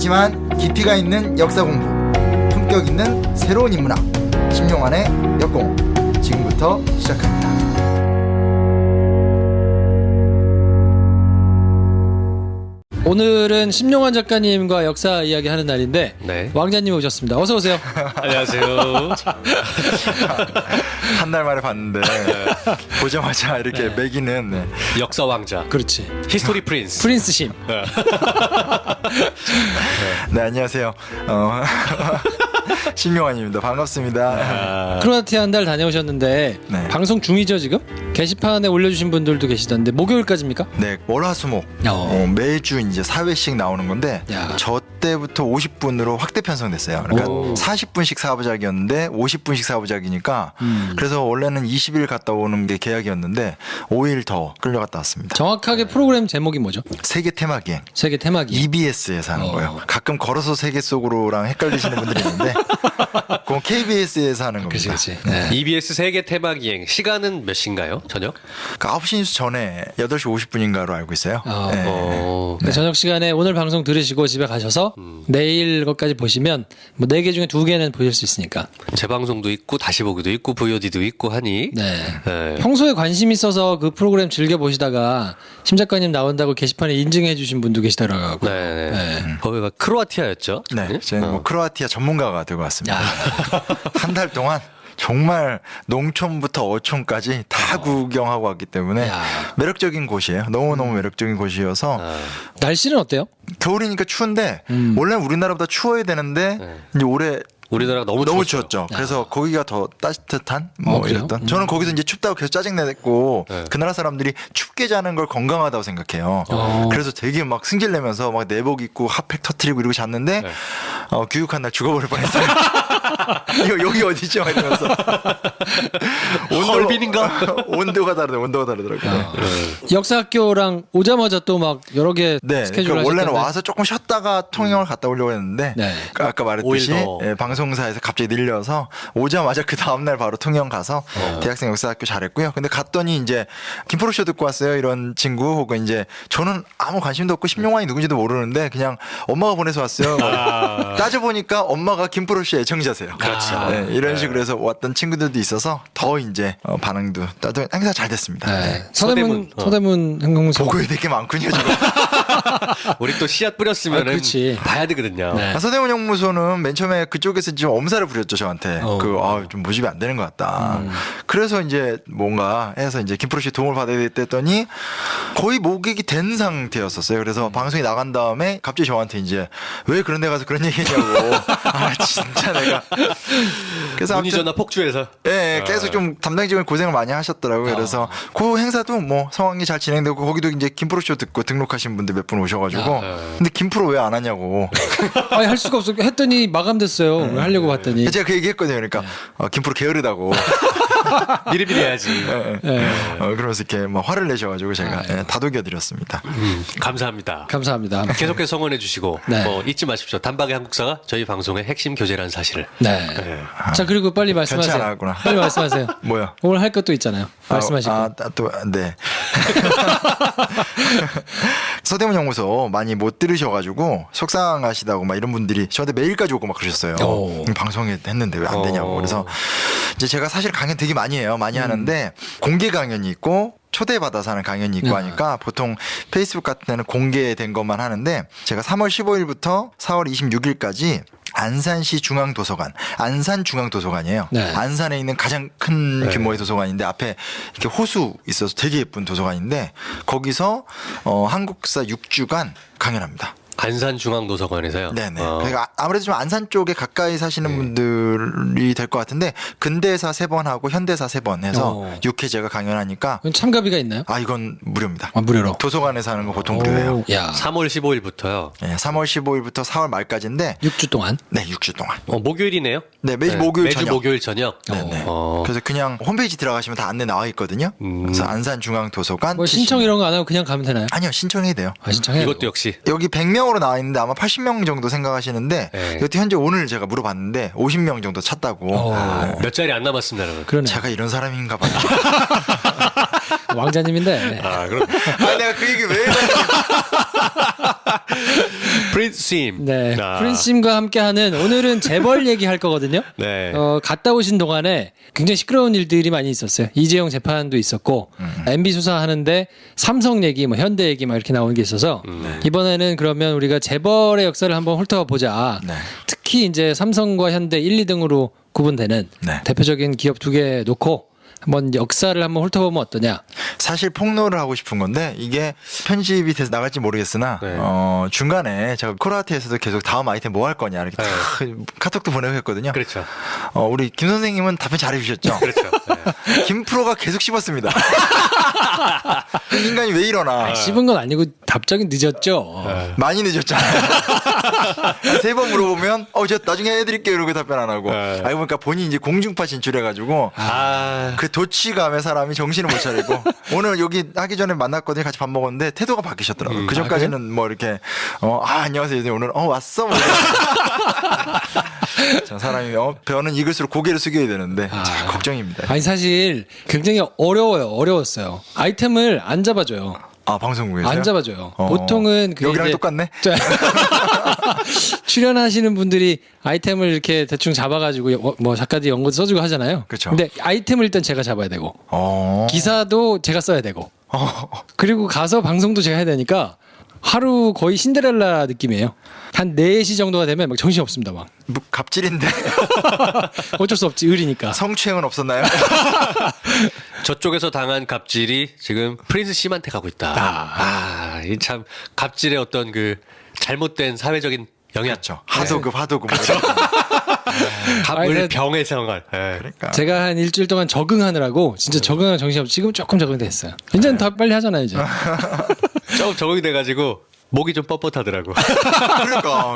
짧지만 깊이가 있는 역사 공부, 품격 있는 새로운 인문학, 신용환의 역공 지금부터 시작합니다. 오늘은 심용환 작가님과 역사 이야기 하는 날인데 네. 왕자님 오셨습니다. 어서 오세요. 안녕하세요. 한 달 만에 봤는데 보자마자 이렇게 매기는 역사 왕자. 그렇지. 히스토리 프린스. 프린스 심. 네, 안녕하세요. 신용환입니다. 반갑습니다. 크로아티아 한 달 다녀오셨는데 네. 방송 중이죠 지금? 게시판에 올려주신 분들도 계시던데 목요일까지입니까? 네, 월화수목 매주 이제 4회씩 나오는 건데 야. 저 때부터 50분으로 확대 편성됐어요. 그러니까 오. 40분씩 4부작이었는데 50분씩 4부작이니까 그래서 원래는 20일 갔다 오는 게 계약이었는데 5일 더 끌려갔다 왔습니다. 정확하게 프로그램 제목이 뭐죠? 세계 테마기행 세계 테마기. EBS에서 하는 거예요. 가끔 걸어서 세계 속으로랑 헷갈리시는 분들이 있는데 그건 KBS에서 하는 겁니다. 그렇지. 네. EBS 세계 테마기행 시간은 몇 시인가요? 저녁? 그 9시 뉴스 전에 8시 50분인가로 알고 있어요. 네. 네, 저녁 시간에 오늘 방송 들으시고 집에 가셔서 내일 것까지 보시면 뭐 4개 중에 2개는 보실 수 있으니까. 재방송도 있고 다시 보기도 있고 VOD도 있고 하니. 네. 네. 평소에 관심 있어서 그 프로그램 즐겨 보시다가 심 작가님 나온다고 게시판에 인증해 주신 분도 계시더라고요. 네. 네. 거기가 크로아티아였죠? 네, 저는 뭐 크로아티아 전문가가 되고 왔습니다. 야. 한 달 동안 정말 농촌부터 어촌까지 다 구경하고 왔기 때문에 야. 매력적인 곳이에요. 너무너무 매력적인 곳이어서 날씨는 어때요? 겨울이니까 추운데 원래 우리나라보다 추워야 되는데 이제 올해 우리나라가 너무 추웠죠. 그래서 거기가 더 따뜻한 뭐 그래요? 이랬던. 저는 거기서 이제 춥다고 계속 짜증내고 네. 그 나라 사람들이 춥게 자는 걸 건강하다고 생각해요. 그래서 되게 막 승질내면서 막 내복 입고 핫팩 터트리고 이러고 잤는데 네. 교육한 날 죽어버릴 뻔했어요. 이거 여기 어디죠? 이러면서 헐빈인가? 온도가 다르더라고요. 역사학교랑 오자마자 또 막 여러 개 네, 스케줄 그러니까 원래는 하셨던데. 와서 조금 쉬었다가 통영을 갔다 오려고 했는데 네. 아까 말했듯이 5일 더. 방송사에서 갑자기 늘려서 오자마자 그 다음날 바로 통영 가서 대학생 역사학교 잘했고요. 근데 갔더니 이제 김프로쇼 듣고 왔어요 이런 친구 혹은 이제 저는 아무 관심도 없고 심용환이 누군지도 모르는데 그냥 엄마가 보내서 왔어요. 따져보니까 엄마가 김프로쇼 애청자세요. 그렇죠. 네, 이런 식으로 해서 왔던 친구들도 있어서 더 이제 반응도 따도 행사 잘 됐습니다. 네. 네. 서대문 항공소. 보고야 될 게 많군요 지금. 우리 또 씨앗 뿌렸으면 그렇지. 봐야 되거든요. 네. 서대문 형무소는 맨 처음에 그쪽에서 좀 엄살을 부렸죠 저한테. 좀 모집이 안 되는 것 같다. 그래서 이제 뭔가 해서 이제 김프로 씨 도움을 받아야 됐더니 거의 모객이 된 상태였었어요. 그래서 방송이 나간 다음에 갑자기 저한테 이제 왜 그런 데 가서 그런 얘기했냐고. 아 진짜 내가. 그래서 문의 아무튼 전화 폭주해서. 예, 계속 좀 담당직원이 고생을 많이 하셨더라고요. 그래서 그 행사도 뭐 상황이 잘 진행되고 거기도 이제 김프로쇼 듣고 등록하신 분들 몇 분 오셔가지고 근데 김프로 왜 안 하냐고. 아니 할 수가 없어. 했더니 마감됐어요. 왜 하려고 봤더니. 제가 그 얘기했거든요. 그러니까 김프로 게으르다고. 미리미리 해야지. 그러면서 이렇게 막 화를 내셔가지고 제가 다독여드렸습니다. 감사합니다. 감사합니다. 계속해서 성원해 주시고 네. 잊지 마십시오. 단박의 한국사가 저희 방송의 핵심 교재라는 사실을. 네. 자 그리고 빨리 편치 말씀하세요. 않았구나. 빨리 말씀하세요. 뭐야? 오늘 할 것도 있잖아요. 말씀하시고. 네. 서대문 연구소 많이 못 들으셔가지고 속상하시다고 막 이런 분들이 저한테 메일까지 오고 막 그러셨어요. 방송에 했는데 왜 안 되냐고. 그래서 이제 제가 사실 강연 되게 많이 해요. 많이 하는데 공개 강연이 있고 초대받아서 하는 강연이 있고 하니까 보통 페이스북 같은 데는 공개된 것만 하는데 제가 3월 15일부터 4월 26일까지 안산시 중앙도서관, 안산중앙도서관이에요. 네. 안산에 있는 가장 큰 규모의 도서관인데 앞에 이렇게 호수 있어서 되게 예쁜 도서관인데 거기서 한국사 6주간 강연합니다. 안산중앙도서관에서요. 네네. 그러니까 아무래도 좀 안산 쪽에 가까이 사시는 분들이 될 것 같은데 근대사 3번 하고 현대사 3번 해서 6회 제가 강연하니까 그건 참가비가 있나요? 이건 무료입니다. 무료로. 도서관에서 하는 거 보통 무료예요. 야. 3월 15일부터요. 네, 3월 15일부터 4월 말까지인데 6주 동안. 네, 6주 동안. 목요일이네요. 네, 매주 목요일 매주 저녁. 목요일 저녁. 네네. 그래서 그냥 홈페이지 들어가시면 다 안내 나와 있거든요. 그래서 안산중앙도서관 뭐 신청 이런 거 안 하고 그냥 가면 되나요? 아니요, 신청해야 돼요. 신청해요. 이것도 역시 여기 100명으로 나와 있는데 아마 80명 정도 생각하시는데 네. 이것도 현재 오늘 제가 물어봤는데 50명 정도 찼다고. 몇 자리 안 남았습니다, 여러분. 그러네. 제가 이런 사람인가 봐요. 왕자님인데. 그럼 내가 그 얘기 왜 했는지 프린스임. 네, 아. 프린스님과 함께하는 오늘은 재벌 얘기할 거거든요. 네. 갔다 오신 동안에 굉장히 시끄러운 일들이 많이 있었어요. 이재용 재판도 있었고 MB 수사하는데 삼성 얘기, 뭐 현대 얘기 막 이렇게 나오는 게 있어서 이번에는 그러면 우리가 재벌의 역사를 한번 훑어보자. 네. 특히 이제 삼성과 현대 1, 2등으로 구분되는 네. 대표적인 기업 두 개 놓고 한번 역사를 한번 훑어보면 어떠냐. 사실 폭로를 하고 싶은 건데 이게 편집이 돼서 나갈지 모르겠으나 네. 중간에 제가 코라테에서도 계속 다음 아이템 뭐 할 거냐 이렇게 다 카톡도 보내고 했거든요. 그렇죠. 우리 김 선생님은 답변 잘해주셨죠. 그렇죠. 네. 김 프로가 계속 씹었습니다. 이 인간이 왜 이러나. 씹은 건 아니고 답장이 늦었죠. 많이 늦었잖아요. 3번 물어보면 저 나중에 해드릴게요 이러고 답변 안 하고. 네. 알고 보니까 본인이 이제 공중파 진출해가지고 그 도치감에 사람이 정신을 못 차리고 오늘 여기 하기 전에 만났거든요. 같이 밥 먹었는데 태도가 바뀌셨더라고요. 그 전까지는 뭐 이렇게 안녕하세요. 오늘 왔어. 뭐 자, 사람이 배우는 익을수록 고개를 숙여야 되는데 자, 걱정입니다. 아니 사실 굉장히 어려웠어요. 아이템을 안 잡아줘요. 방송국에서요? 안 잡아줘요. 보통은 그게 여기랑 이제 똑같네. 출연하시는 분들이 아이템을 이렇게 대충 잡아가지고 뭐 작가들이 연구 써주고 하잖아요. 그쵸. 근데 아이템을 일단 제가 잡아야 되고 기사도 제가 써야 되고 그리고 가서 방송도 제가 해야 되니까 하루 거의 신데렐라 느낌이에요. 한 4시 정도가 되면 막 정신 없습니다. 막 뭐 갑질인데 어쩔 수 없지 의리니까. 성추행은 없었나요? 저쪽에서 당한 갑질이 지금 프린스 씨한테 가고 있다. 이 참 갑질의 어떤 그 잘못된 사회적인 영향. 그렇죠. 하도급. 갑을 병의 생활. 네. 그러니까. 제가 한 일주일 동안 적응하느라고 진짜 적응하는 정신이 없어. 지금 조금 적응됐어요. 이제는 더 빨리 하잖아요 이제. 조금 적응이 돼가지고 목이 좀 뻣뻣하더라고. 그러니까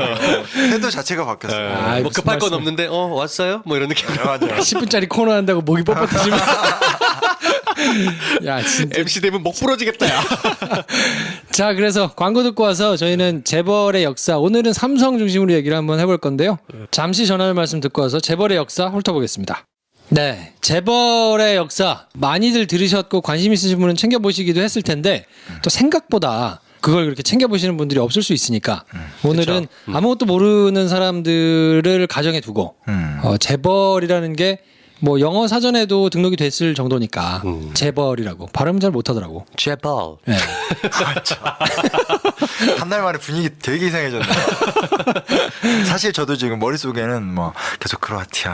태도 자체가 바뀌었어요. 아, 뭐 무슨 급할 건 말씀. 없는데 왔어요? 뭐 이런 느낌. 맞아요. 10분짜리 코너 한다고 목이 뻣뻣해지면 야 진짜. MC 되면 목 부러지겠다. 야. 자 그래서 광고 듣고 와서 저희는 재벌의 역사 오늘은 삼성 중심으로 얘기를 한번 해볼 건데요. 잠시 전하는 말씀 듣고 와서 재벌의 역사 훑어보겠습니다. 네, 재벌의 역사 많이들 들으셨고 관심 있으신 분은 챙겨보시기도 했을 텐데 또 생각보다 그걸 그렇게 챙겨보시는 분들이 없을 수 있으니까 오늘은 아무것도 모르는 사람들을 가정에 두고 재벌이라는 게 뭐 영어 사전에도 등록이 됐을 정도니까 재벌이라고 발음 잘 못하더라고. 재벌. 네. 한 달 만에 분위기 되게 이상해졌네요. 사실 저도 지금 머릿속에는 뭐 계속 크로아티아,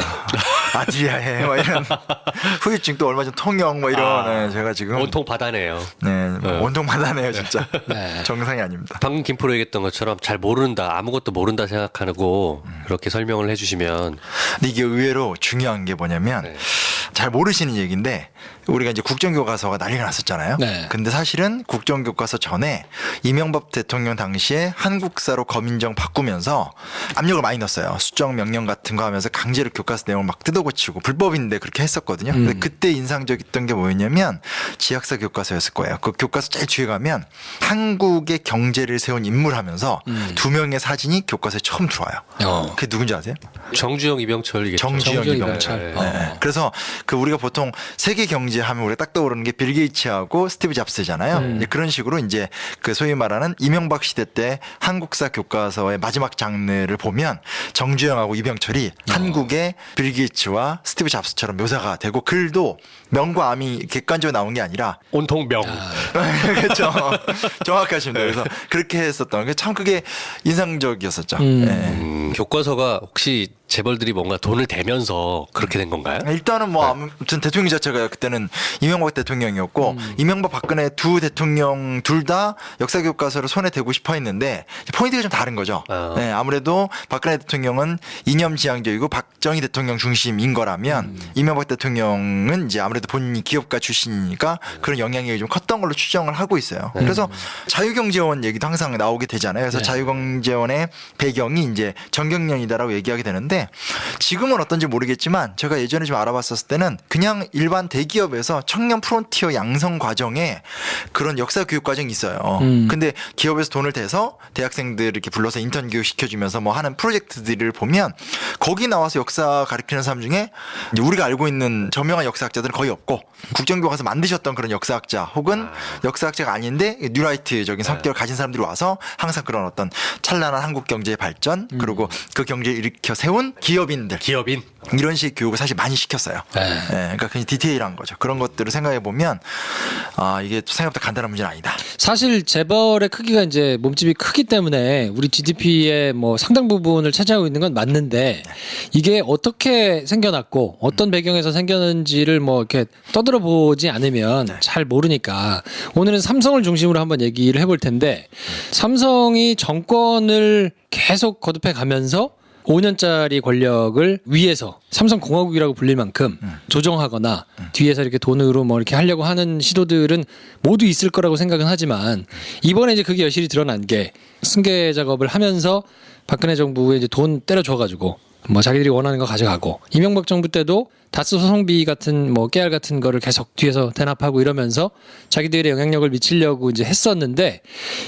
아드리아해 막 이런 후유증 또 얼마 전 통영 뭐 이런 제가 지금 온통 바다네요. 온통 받아내요 진짜. 네. 정상이 아닙니다. 방금 김프로 얘기했던 것처럼 잘 모른다, 아무것도 모른다 생각하고 그렇게 설명을 해주시면 근데 이게 의외로 중요한 게 뭐냐면 네. 잘 모르시는 얘기인데 우리가 이제 국정교과서가 난리가 났었잖아요. 네. 근데 사실은 국정교과서 전에 이명박 대통령 당시에 한국사로 검인정 바꾸면서 압력을 많이 넣었어요. 수정 명령 같은 거 하면서 강제로 교과서 내용을 막 뜯어고치고 불법인데 그렇게 했었거든요. 근데 그때 인상적이었던 게 뭐였냐면 지학사 교과서였을 거예요. 그 교과서 제일 뒤에 가면 한국의 경제를 세운 인물 하면서 2명의 사진이 교과서에 처음 들어와요. 그게 누군지 아세요? 정주영, 이병철이겠죠. 정주영, 정주영, 이병철. 이병철. 네. 그래서 그 우리가 보통 세계 경제 하면 우리가 딱 떠오르는 게 빌 게이츠하고 스티브 잡스잖아요. 이제 그런 식으로 이제 그 소위 말하는 이명박 시대 때 한국사 교과서의 마지막 장르를 보면 정주영하고 이병철이 한국의 빌 게이츠와 스티브 잡스처럼 묘사가 되고 글도 명과 암이 객관적으로 나온 게 아니라 온통 명. 그렇죠. 정확하십니다. 그래서 그렇게 했었던 게 참 그게 인상적이었었죠. 네. 교과서가 혹시 재벌들이 뭔가 돈을 대면서 그렇게 된 건가요? 일단은 뭐 아무튼 대통령 자체가 그때는 이명박 대통령이었고 이명박 박근혜 두 대통령 둘 다 역사 교과서를 손에 대고 싶어 했는데 포인트가 좀 다른 거죠. 네, 아무래도 박근혜 대통령은 이념지향적이고 박정희 대통령 중심인 거라면 이명박 대통령은 이제 아무래도 본인이 기업가 출신이니까 그런 영향력이 좀 컸던 걸로 추정을 하고 있어요. 그래서 자유경제원 얘기도 항상 나오게 되잖아요. 그래서 네. 자유경제원의 배경이 이제 정경련이다라고 얘기하게 되는데 있는데 지금은 어떤지 모르겠지만 제가 예전에 좀 알아봤었을 때는 그냥 일반 대기업에서 청년 프론티어 양성 과정에 그런 역사 교육 과정이 있어요. 근데 기업에서 돈을 대서 대학생들 이렇게 불러서 인턴 교육 시켜주면서 뭐 하는 프로젝트들을 보면 거기 나와서 역사 가르치는 사람 중에 이제 우리가 알고 있는 저명한 역사학자들은 거의 없고 국정교과서 만드셨던 그런 역사학자 혹은 역사학자가 아닌데 뉴라이트적인 성격을 가진 사람들이 와서 항상 그런 어떤 찬란한 한국 경제의 발전 그리고 그 경제를 일으켜 세운 기업인들 기업인. 이런 식 교육을 사실 많이 시켰어요. 그러니까 굉장히 디테일한 거죠. 그런 것들을 생각해 보면 이게 생각보다 간단한 문제는 아니다. 사실 재벌의 크기가 이제 몸집이 크기 때문에 우리 GDP의 뭐 상당 부분을 차지하고 있는 건 맞는데 이게 어떻게 생겨났고 어떤 배경에서 생겼는지를 뭐 이렇게 떠들어 보지 않으면 잘 모르니까 오늘은 삼성을 중심으로 한번 얘기를 해볼 텐데 삼성이 정권을 계속 거듭해 가면서 5년짜리 권력을 위에서 삼성공화국이라고 불릴 만큼 조정하거나 뒤에서 이렇게 돈으로 뭐 이렇게 하려고 하는 시도들은 모두 있을 거라고 생각은 하지만 이번에 이제 그게 여실히 드러난 게 승계 작업을 하면서 박근혜 정부에 이제 돈 때려줘가지고 뭐 자기들이 원하는 거 가져가고 이명박 정부 때도 다스 소송비 같은 뭐 깨알 같은 거를 계속 뒤에서 대납하고 이러면서 자기들의 영향력을 미치려고 이제 했었는데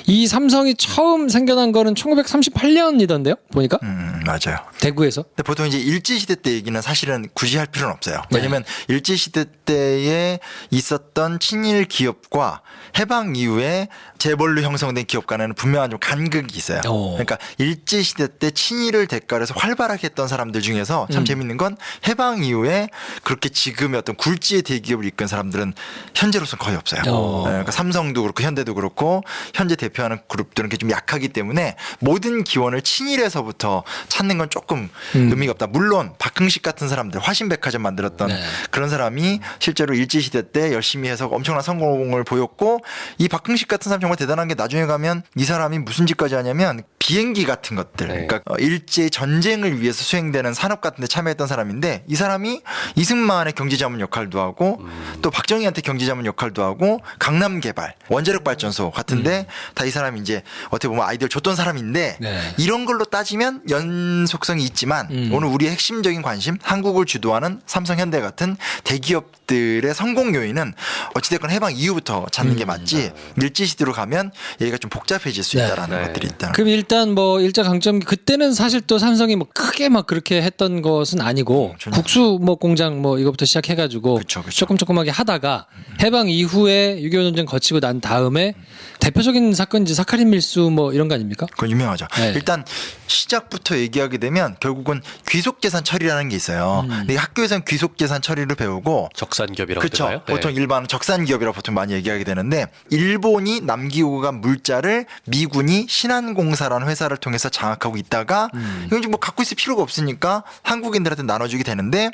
이 삼성이 처음 생겨난 거는 1938년이던데요 보니까 맞아요. 대구에서. 근데 보통 이제 일제시대 때 얘기는 사실은 굳이 할 필요는 없어요. 왜냐면 일제시대 때에 있었던 친일 기업과 해방 이후에 재벌로 형성된 기업 간에는 분명한 좀 간극이 있어요. 그러니까 일제시대 때 친일을 대가로 해서 활발하게 했던 사람들 중에서 참 재밌는 건 해방 이후에 그렇게 지금의 어떤 굴지의 대기업을 이끈 사람들은 현재로서는 거의 없어요. 그러니까 삼성도 그렇고 현대도 그렇고 현재 대표하는 그룹들은 좀 약하기 때문에 모든 기원을 친일에서부터 찾는 건 조금 의미가 없다. 물론 박흥식 같은 사람들 화신백화점 만들었던 그런 사람이 실제로 일제시대 때 열심히 해서 엄청난 성공을 보였고 이 박흥식 같은 사람 정말 대단한 게 나중에 가면 이 사람이 무슨 짓까지 하냐면 비행기 같은 것들 그러니까 일제 전쟁을 위해서 수행되는 산업 같은 데 참여했던 사람인데 이 사람이 이승만의 경제자문 역할도 하고 또 박정희한테 경제자문 역할도 하고 강남개발 원자력 발전소 같은데 다 이 사람이 이제 어떻게 보면 아이디어를 줬던 사람인데 이런 걸로 따지면 연속성이 있지만 오늘 우리의 핵심적인 관심 한국을 주도하는 삼성 현대 같은 대기업들의 성공 요인은 어찌됐건 해방 이후부터 찾는 게 맞지 일제시대로 가면 얘기가 좀 복잡해질 수 있다라는 것들이 있다. 그럼 일단 뭐 일제 강점기 그때는 사실 또 삼성이 뭐 크게 막 그렇게 했던 것은 아니고 국수 뭐 공장 뭐 이거부터 시작해가지고 조금조금하게 하다가 해방 이후에 6.25 전쟁 거치고 난 다음에 대표적인 사건인지 사카린 밀수 뭐 이런 거 아닙니까? 그건 유명하죠. 일단 시작부터 얘기하게 되면 결국은 귀속재산 처리라는 게 있어요. 근데 학교에서는 귀속재산 처리를 배우고 적산기업이라고 그렇죠. 하나요? 보통 일반 적산기업이라고 보통 많이 얘기하게 되는데 일본이 남기고 간 물자를 미군이 신한공사라는 회사를 통해서 장악하고 있다가 이건 뭐 갖고 있을 필요가 없으니까 한국인들한테 나눠주게 되는데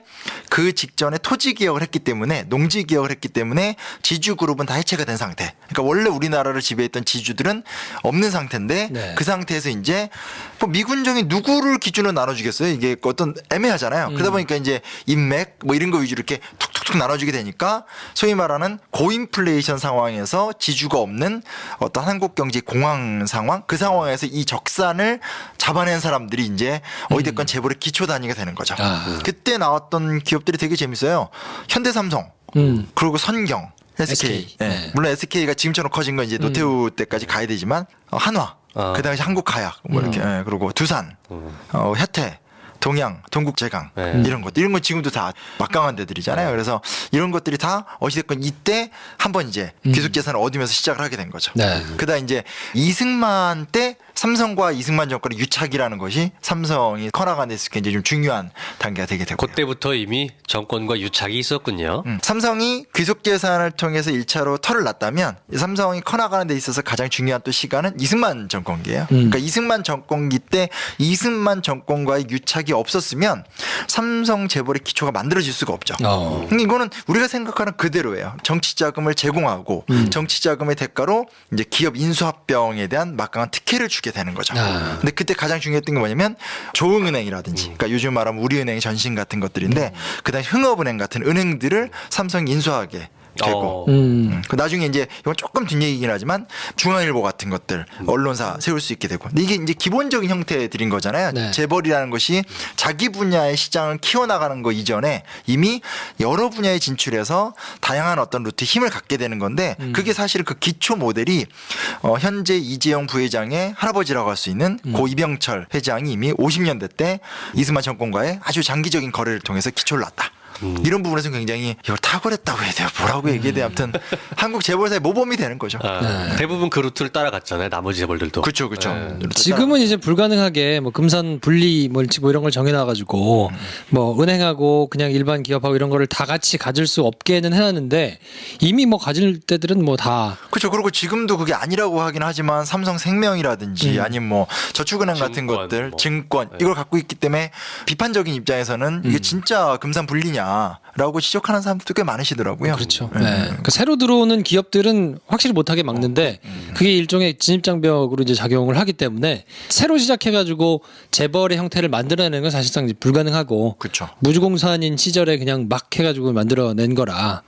그 직전에 토지개혁을 했기 때문에 농지개혁을 했기 때문에 지주그룹은 다 해체가 된 상태. 그러니까 원래 우리나라를 지배했던 지주들은 없는 상태인데 그 상태에서 이제 뭐 미군정이 누구를 기준으로 나눠주겠어요? 이게 어떤 애매하잖아요. 그러다 보니까 이제 인맥 뭐 이런 거 위주로 이렇게 툭툭툭 나눠주게 되니까 소위 말하는 고인플레이션 상황에서 지주가 없는 어떤 한국 경제 공황 상황 그 상황에서 이 적산을 잡아낸 사람들이 이제 어찌됐건 재벌의 기초 단위가 되는 거죠. 그때 나왔던 기업들이 되게 재밌어요. 현대삼성 그리고 선경 SK. 물론 SK가 지금처럼 커진 건 이제 노태우 때까지 가야 되지만 한화 그 당시 한국가약 뭐 이렇게 그리고 두산 혜태 동양, 동국제강 이런 것 이런 건 지금도 다 막강한 데들이잖아요. 그래서 이런 것들이 다 어찌됐건 이때 한번 이제 귀속재산을 얻으면서 시작을 하게 된 거죠. 그다 이제 이승만 때 삼성과 이승만 정권의 유착이라는 것이 삼성이 커나가는 데서 굉장히 좀 중요한 단계가 되게 되고요. 그때부터 이미 정권과 유착이 있었군요. 삼성이 귀속재산을 통해서 1차로 털을 놨다면 삼성이 커나가는 데 있어서 가장 중요한 또 시간은 이승만 정권기예요. 그러니까 이승만 정권기 때 이승만 정권과의 유착이 없었으면 삼성 재벌의 기초가 만들어질 수가 없죠. 이거는 우리가 생각하는 그대로예요. 정치 자금을 제공하고 정치 자금의 대가로 이제 기업 인수합병에 대한 막강한 특혜를 주게 되는 거죠. 근데 그때 가장 중요했던 게 뭐냐면 조흥은행이라든지 그러니까 요즘 말하면 우리은행 전신 같은 것들인데 그다음에 흥업은행 같은 은행들을 삼성이 인수하게 되고 그 나중에 이제 이건 조금 뒷얘기긴 하지만 중앙일보 같은 것들 언론사 세울 수 있게 되고 근데 이게 이제 기본적인 형태들인 거잖아요. 네. 재벌이라는 것이 자기 분야의 시장을 키워나가는 거 이전에 이미 여러 분야에 진출해서 다양한 어떤 루트에 힘을 갖게 되는 건데 그게 사실 그 기초 모델이 현재 이재용 부회장의 할아버지라고 할 수 있는 고 이병철 회장이 이미 50년대 때 이승만 정권과의 아주 장기적인 거래를 통해서 기초를 놨다. 이런 부분에서 굉장히 이걸 탁월했다고 해야 돼요. 뭐라고 얘기해야 돼요. 아무튼 한국 재벌사의 모범이 되는 거죠. 대부분 그 루트를 따라갔잖아요. 나머지 재벌들도. 그렇죠, 그렇죠. 지금은 이제 불가능하게 뭐 금산 분리 뭐 이런 걸 정해놔가지고 뭐 은행하고 그냥 일반 기업하고 이런 거를 다 같이 가질 수 없게는 해놨는데 이미 뭐 가질 때들은 뭐 다 그렇죠. 그리고 지금도 그게 아니라고 하긴 하지만 삼성생명이라든지 아니면 뭐 저축은행 같은 증권, 것들, 뭐. 증권 이걸 갖고 있기 때문에 비판적인 입장에서는 이게 진짜 금산 분리냐라고 지적하는 사람들도 꽤 많으시더라고요. 그렇죠. 네. 그 새로 들어오는 기업들은 확실히 못하게 막는데 그게 일종의 진입장벽으로 이제 작용을 하기 때문에 새로 시작해가지고 재벌의 형태를 만들어내는 건 사실상 이제 불가능하고 그렇죠. 무주공산인 시절에 그냥 막 해가지고 만들어낸 거라.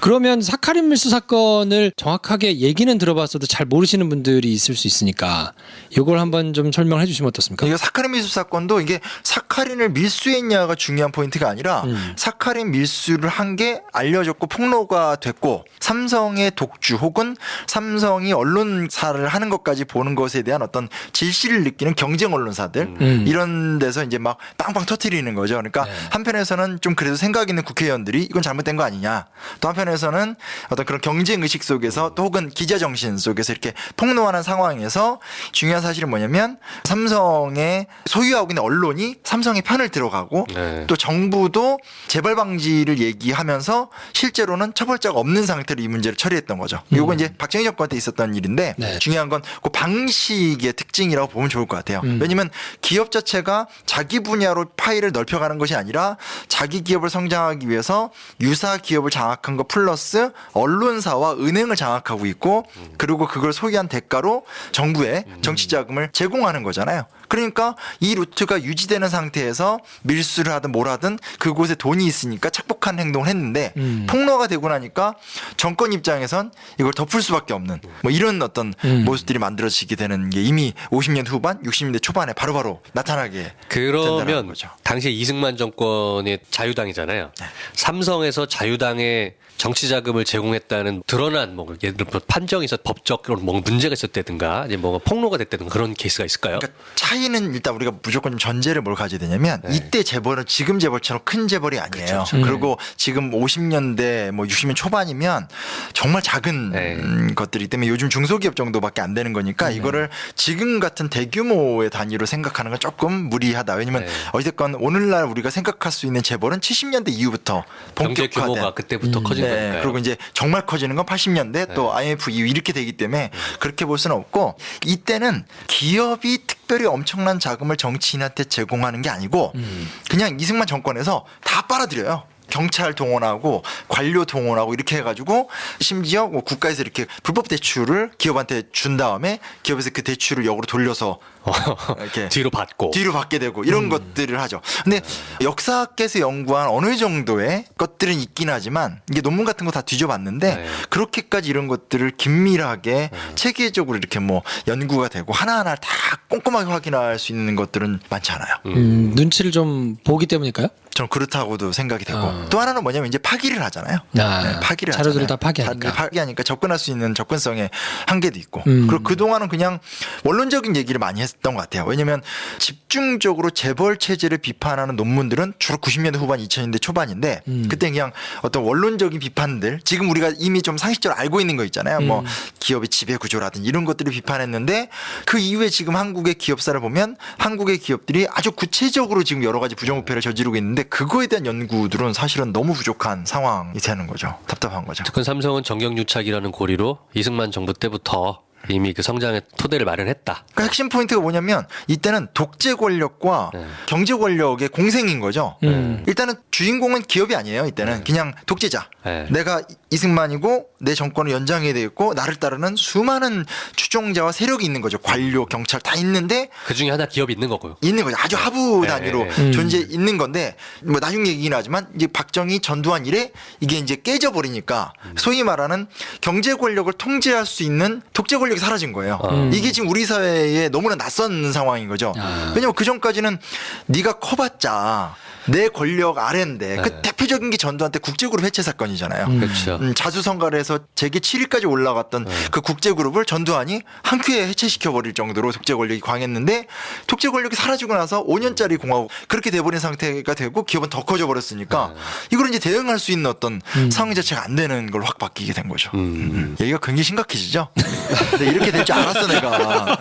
그러면 사카린 밀수 사건을 정확하게 얘기는 들어봤어도 잘 모르시는 분들이 있을 수 있으니까 이걸 한번 좀 설명해 주시면 어떻습니까? 이거 사카린 밀수 사건도 이게 사카린을 밀수했냐가 중요한 포인트가 아니라 사카린 밀수를 한 게 알려졌고 폭로가 됐고 삼성의 독주 혹은 삼성이 언론사를 하는 것까지 보는 것에 대한 어떤 질시를 느끼는 경쟁 언론사들 이런 데서 이제 막 빵빵 터트리는 거죠. 그러니까 한편에서는 좀 그래도 생각 있는 국회의원들이 이건 잘못된 거 아니냐. 또 한편에서는 어떤 그런 경쟁 의식 속에서 또 혹은 기자 정신 속에서 이렇게 폭로하는 상황에서 중요한 사실은 뭐냐면 삼성의 소유하고 있는 언론이 삼성의 편을 들어가고 네. 또 정부도 재벌 방지를 얘기하면서 실제로는 처벌자가 없는 상태로 이 문제를 처리했던 거죠. 이거 이제 박정희 정권 때 있었던 일인데 네. 중요한 건 그 방식의 특징이라고 보면 좋을 것 같아요. 왜냐하면 기업 자체가 자기 분야로 파일을 넓혀가는 것이 아니라 자기 기업을 성장하기 위해서 유사 기업을 장악한 것 플러스 언론사와 은행을 장악하고 있고 그리고 그걸 소유한 대가로 정부에 정치 자금을 제공하는 거잖아요. 그러니까 이 루트가 유지되는 상태에서 밀수를 하든 뭘 하든 그곳에 돈이 있으니까 착복한 행동을 했는데 폭로가 되고 나니까 정권 입장에선 이걸 덮을 수밖에 없는 뭐 이런 어떤 모습들이 만들어지게 되는 게 이미 50년 후반, 60년대 초반에 바로바로 나타나게 된다는 그러면 거죠. 당시에 이승만 정권의 자유당이잖아요. 삼성에서 자유당에 정치 자금을 제공했다는 드러난 뭐 예를 들어 판정이 있었 법적으로 뭐 문제가 있었다든가 이제 뭐 폭로가 됐다든가 그런 케이스가 있을까요? 그러니까 차이는 일단 우리가 무조건 좀 전제를 뭘 가져야 되냐면 이때 재벌은 지금 재벌처럼 큰 재벌이 아니에요. 그리고 지금 50년대 뭐 60년 초반이면 정말 작은 것들이기 때문에 요즘 중소기업 정도밖에 안 되는 거니까 이거를 지금 같은 대규모의 단위로 생각하는 건 조금 무리하다. 왜냐면 어쨌건 오늘날 우리가 생각할 수 있는 재벌은 70년대 이후부터 경제 본격화된 규모가 그때부터 커진 네, 거니까요. 그리고 이제 정말 커지는 건 80년대 또 IMF 이후 이렇게 되기 때문에 그렇게 볼 수는 없고 이때는 기업이 특별히 엄청난 자금을 정치인한테 제공하는 게 아니고 그냥 이승만 정권에서 다 빨아들여요. 경찰 동원하고 관료 동원하고 이렇게 해가지고 심지어 뭐 국가에서 이렇게 불법 대출을 기업한테 준 다음에 기업에서 그 대출을 역으로 돌려서 이렇게 뒤로 받고 뒤로 받게 되고 이런 것들을 하죠. 근데 역사학계에서 연구한 어느 정도의 것들은 있긴 하지만 이게 논문 같은 거 다 뒤져봤는데 네. 그렇게까지 이런 것들을 긴밀하게 체계적으로 이렇게 뭐 연구가 되고 하나하나 다 꼼꼼하게 확인할 수 있는 것들은 많지 않아요. 눈치를 좀 보기 때문일까요? 저는 그렇다고도 생각이 되고 또 하나는 뭐냐면 이제 파기를 하잖아요. 파기를 자료들을 하잖아요. 다 파기하니까. 파기하니까 접근할 수 있는 접근성의 한계도 있고 그리고 그동안은 그냥 원론적인 얘기를 많이 했던 것 같아요. 왜냐하면 집중적으로 재벌 체제를 비판하는 논문들은 주로 90년대 후반 2000년대 초반인데 그때 그냥 어떤 원론적인 비판들 지금 우리가 이미 좀 상식적으로 알고 있는 거 있잖아요. 뭐 기업의 지배 구조라든지 이런 것들을 비판했는데 그 이후에 지금 한국의 기업사를 보면 한국의 기업들이 아주 구체적으로 지금 여러 가지 부정부패를 저지르고 있는데 그거에 대한 연구들은 사실은 너무 부족한 상황이 되는 거죠. 답답한 거죠. 특히 삼성은 정경유착이라는 고리로 이승만 정부 때부터 이미 그 성장의 토대를 마련했다. 그러니까 핵심 포인트가 뭐냐면 이때는 독재 권력과 경제 권력의 공생인 거죠. 일단은 주인공은 기업이 아니에요. 이때는 그냥 독재자. 네. 내가 이승만이고 내 정권을 연장해야 되겠고 나를 따르는 수많은 추종자와 세력이 있는 거죠. 관료, 경찰 다 있는데 그 중에 하나 기업이 있는 거고요. 있는 거죠. 아주 하부 단위로 네. 존재 있는 건데 뭐 나중 얘기긴 하지만 이제 박정희 전두환 이래 이게 이제 깨져버리니까 소위 말하는 경제 권력을 통제할 수 있는 독재 권력이 사라진 거예요. 이게 지금 우리 사회에 너무나 낯선 상황인 거죠. 왜냐면 그 전까지는 네가 커봤자 내 권력 아래인데 그 대표적인 게 전두환 때 국제그룹 해체 사건이잖아요. 그렇죠. 자수성가를 해서 재계 7위까지 올라갔던 그 국제그룹을 전두환이 한 큐에 해체시켜버릴 정도로 독재 권력이 강했는데 독재 권력이 사라지고 나서 5년짜리 공화국 그렇게 돼버린 상태가 되고 기업은 더 커져버렸으니까 이걸 이제 대응할 수 있는 어떤 상황 자체가 안 되는 걸 확 바뀌게 된 거죠. 얘기가 굉장히 심각해지죠. 근데 이렇게 될 줄 알았어 내가.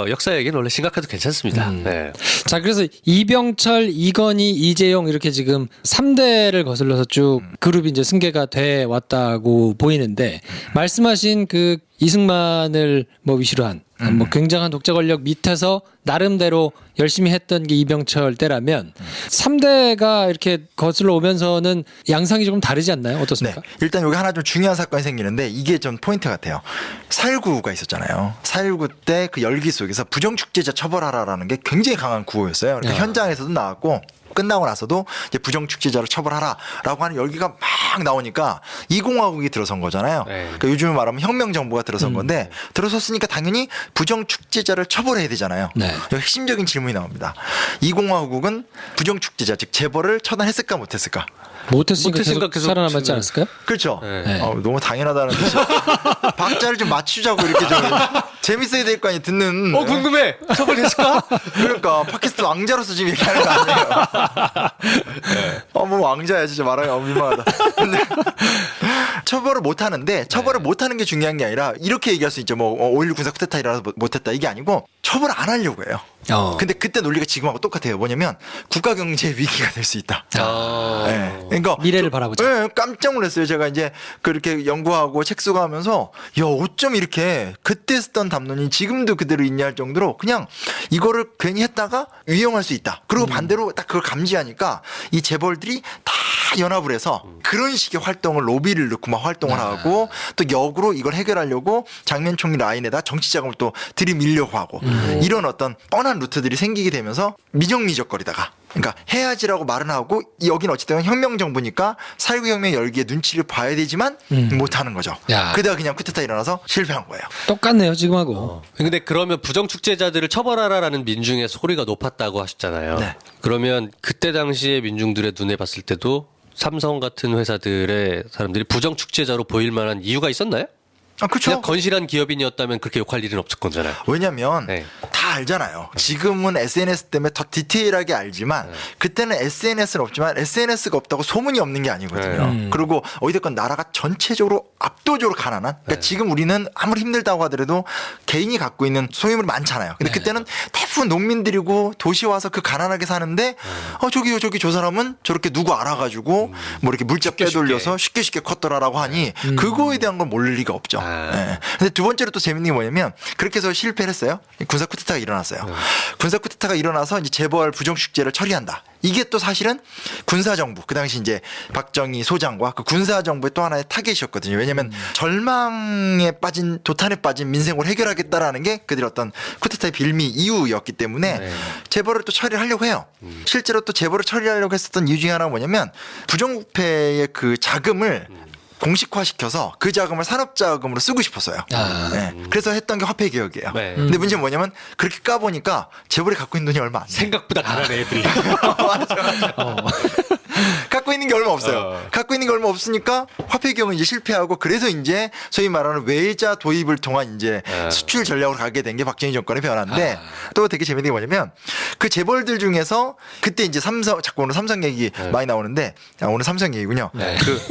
역사 얘기는 원래 심각해도 괜찮습니다. 네. 자, 그래서 이병철, 이건희, 이재용 이렇게 지금 3대를 거슬러서 쭉 그룹이 이제 승계가 돼 왔다고 보이는데 말씀하신 그 이승만을 뭐 위시로 한 뭐 굉장한 독재 권력 밑에서 나름대로 열심히 했던 게 이병철 때라면 3대가 이렇게 거슬러 오면서는 양상이 조금 다르지 않나요? 어떻습니까? 네. 일단 여기 하나 좀 중요한 사건이 생기는데 이게 좀 포인트 같아요. 4.19가 있었잖아요. 4.19 때 그 열기 속에서 부정축제자 처벌하라라는 게 굉장히 강한 구호였어요. 그러니까 현장에서도 나왔고 끝나고 나서도 이제 부정축제자로 처벌하라라고 하는 열기가 막 나오니까 이공화국이 들어선 거잖아요. 네. 그러니까 요즘 말하면 혁명정부가 들어선 건데 들어섰으니까 당연히 부정축제자를 처벌해야 되잖아요. 네. 여기 핵심적인 질문이 나옵니다. 이공화국은 부정축제자 즉 재벌을 처단했을까 못했을까? 못했으니까 못했으니까 계속 계속 살아남았지 않았을까요? 그렇죠. 네. 너무 당연하다는 뜻이 박자를 좀 맞추자고 이렇게 좀 재밌어야 될 거 아니에요. 듣는. 궁금해. 처벌했을까? 그러니까 팟캐스트 왕자로서 지금 얘기하는 거 아니에요. 뭐 왕자야 진짜 말하기 민망하다. 근데 처벌을 못 하는데 처벌을 못 하는 게 중요한 게 아니라 이렇게 얘기할 수 있죠. 뭐 5.16 군사 쿠데타 일어나서 못했다 이게 아니고 처벌 안 하려고 해요. 근데 그때 논리가 지금하고 똑같아요. 뭐냐면 국가 경제 위기가 될 수 있다. 네. 그러니까 미래를 바라보자. 네, 깜짝 놀랐어요. 제가 이제 그렇게 연구하고 책 쓰고 하면서 야, 어쩜 이렇게 그때 쓰던 담론이 지금도 그대로 있냐 할 정도로 그냥 이거를 괜히 했다가 위험할 수 있다. 그리고 반대로 딱 그걸 감지하니까 이 재벌들이 다 연합을 해서 그런 식의 활동을 로비를 넣고 막 활동을 하고 또 역으로 이걸 해결하려고 장면 총리 라인에다 정치 자금을 또 들이밀려고 하고 이런 어떤 뻔한 루트들이 생기게 되면서 미적미적거리다가 그러니까 해야지라고 말은 하고 여긴 어쨌든 혁명정부니까 4.19 혁명 열기의 눈치를 봐야 되지만 못하는 거죠. 야. 그러다가 그냥 쿠데타 일어나서 실패한 거예요. 똑같네요, 지금하고. 근데 그러면 부정축제자들을 처벌하라라는 민중의 소리가 높았다고 하셨잖아요. 네. 그러면 그때 당시에 민중들의 눈에 봤을 때도 삼성 같은 회사들의 사람들이 부정축제자로 보일 만한 이유가 있었나요? 아, 그렇죠. 그냥 건실한 기업인이었다면 그렇게 욕할 일은 없을 거잖아요. 왜냐면 네. 다 알잖아요. 지금은 SNS 때문에 더 디테일하게 알지만 그때는 SNS는 없지만 SNS가 없다고 소문이 없는 게 아니거든요. 그리고 어디됐건 나라가 전체적으로 압도적으로 가난한 그러니까 지금 우리는 아무리 힘들다고 하더라도 개인이 갖고 있는 소유물이 많잖아요. 근데 그때는 대부분 농민들이고 도시 와서 그 가난하게 사는데 저기요 저기 저 사람은 저렇게 누구 알아가지고 뭐 이렇게 물자 빼돌려서 쉽게 컸더라라고 하니 그거에 대한 건 모를 리가 없죠. 네. 근데 두 번째로 또 재밌는 게 뭐냐면 그렇게 해서 실패를 했어요. 군사 쿠데타가 일어났어요. 군사 쿠데타가 일어나서 이제 재벌 부정축제를 처리한다. 이게 또 사실은 군사정부 그 당시 이제 박정희 소장과 그 군사정부의 또 하나의 타겟이었거든요. 왜냐하면 절망에 빠진 도탄에 빠진 민생을 해결하겠다라는 게 그들의 어떤 쿠데타의 빌미 이유였기 때문에 재벌을 또 처리를 하려고 해요. 실제로 또 재벌을 처리하려고 했었던 이유 중에 하나가 뭐냐면 부정부패의 그 자금을 공식화시켜서 그 자금을 산업자금으로 쓰고 싶었어요. 네. 그래서 했던 게 화폐개혁이에요. 네. 근데 문제는 뭐냐면 그렇게 까보니까 재벌이 갖고 있는 돈이 얼마 안 돼. 생각보다 가난해 애들이. 맞아. 갖고 있는 게 얼마 없어요. 갖고 있는 게 얼마 없으니까 화폐개혁은 이제 실패하고 그래서 이제 소위 말하는 외자 도입을 통한 이제 수출 전략으로 가게 된 게 박정희 정권의 변화인데 또 되게 재밌는 게 뭐냐면 그 재벌들 중에서 그때 이제 자꾸 오늘 삼성 얘기 많이 나오는데 오늘 삼성 얘기군요. 그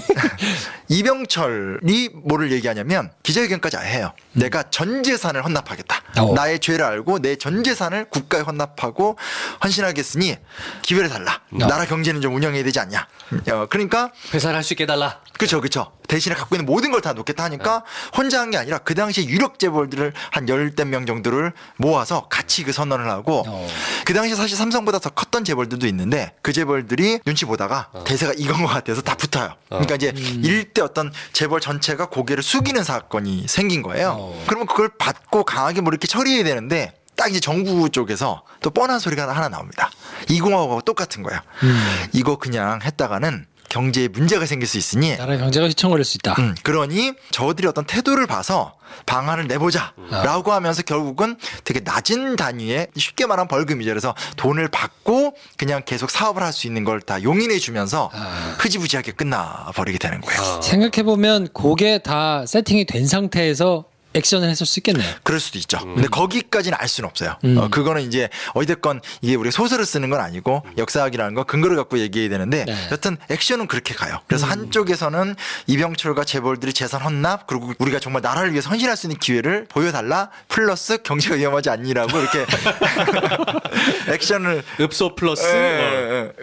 이병철이 뭐를 얘기하냐면 기자회견까지 해요. 내가 전 재산을 헌납하겠다. 나의 죄를 알고 내 전 재산을 국가에 헌납하고 헌신하겠으니 기회를 달라. 나라 경제는 좀 운영해야 되지 않냐. 그러니까 회사를 할 수 있게 해달라. 그쵸. 대신에 갖고 있는 모든 걸 다 놓겠다 하니까 혼자 한 게 아니라 그 당시에 유력 재벌들을 한 10명 정도를 모아서 같이 그 선언을 하고 그 당시에 사실 삼성보다 더 컸던 재벌들도 있는데 그 재벌들이 눈치 보다가 대세가 이건 것 같아서 다 붙어요. 그러니까 이제 일대 어떤 재벌 전체가 고개를 숙이는 사건이 생긴 거예요. 그러면 그걸 받고 강하게 뭐 이렇게 처리해야 되는데 딱 이제 정부 쪽에서 또 뻔한 소리가 하나 나옵니다. 20하고 똑같은 거예요. 이거 그냥 했다가는 경제에 문제가 생길 수 있으니 나라 경제가 휘청거릴 수 있다. 그러니 저들이 어떤 태도를 봐서 방안을 내보자라고 하면서 결국은 되게 낮은 단위의 쉽게 말하면 벌금이죠. 그래서 돈을 받고 그냥 계속 사업을 할 수 있는 걸 다 용인해 주면서 흐지부지하게 끝나버리게 되는 거예요. 생각해보면 그게 다 세팅이 된 상태에서 액션을 했을 수 있겠네요. 그럴 수도 있죠. 근데 거기까지는 알 수는 없어요. 그거는 이제 어찌됐건 이게 우리가 소설을 쓰는 건 아니고 역사학이라는 거 근거를 갖고 얘기해야 되는데 네. 여튼 액션은 그렇게 가요. 그래서 한쪽에서는 이병철과 재벌들이 재산 헌납 그리고 우리가 정말 나라를 위해서 헌신할 수 있는 기회를 보여달라 플러스 경제가 위험하지 않니라고 이렇게 액션을 읍소 플러스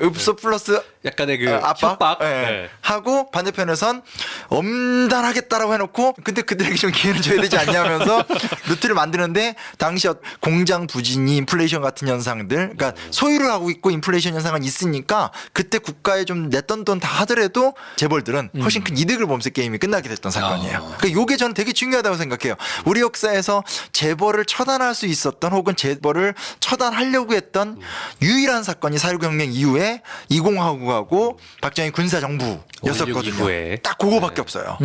읍소 플러스 약간의 그 압박 협박. 예. 하고 반대편에선 엄단하겠다라고 해놓고 근데 그들에게 좀 기회를 줘야 되지 않냐면서 루트를 만드는데 당시 공장 부진이 인플레이션 같은 현상들 그러니까 소유를 하고 있고 인플레이션 현상은 있으니까 그때 국가에 좀 냈던 돈 다 하더라도 재벌들은 훨씬 큰 이득을 보면서 게임이 끝나게 됐던 사건이에요. 그러니까 이게 저는 되게 중요하다고 생각해요. 우리 역사에서 재벌을 처단할 수 있었던 혹은 재벌을 처단하려고 했던 유일한 사건이 4.19 혁명 이후에 20화국하고 박정희 군사정부였었거든요. 이후에. 딱 그거밖에 없어요.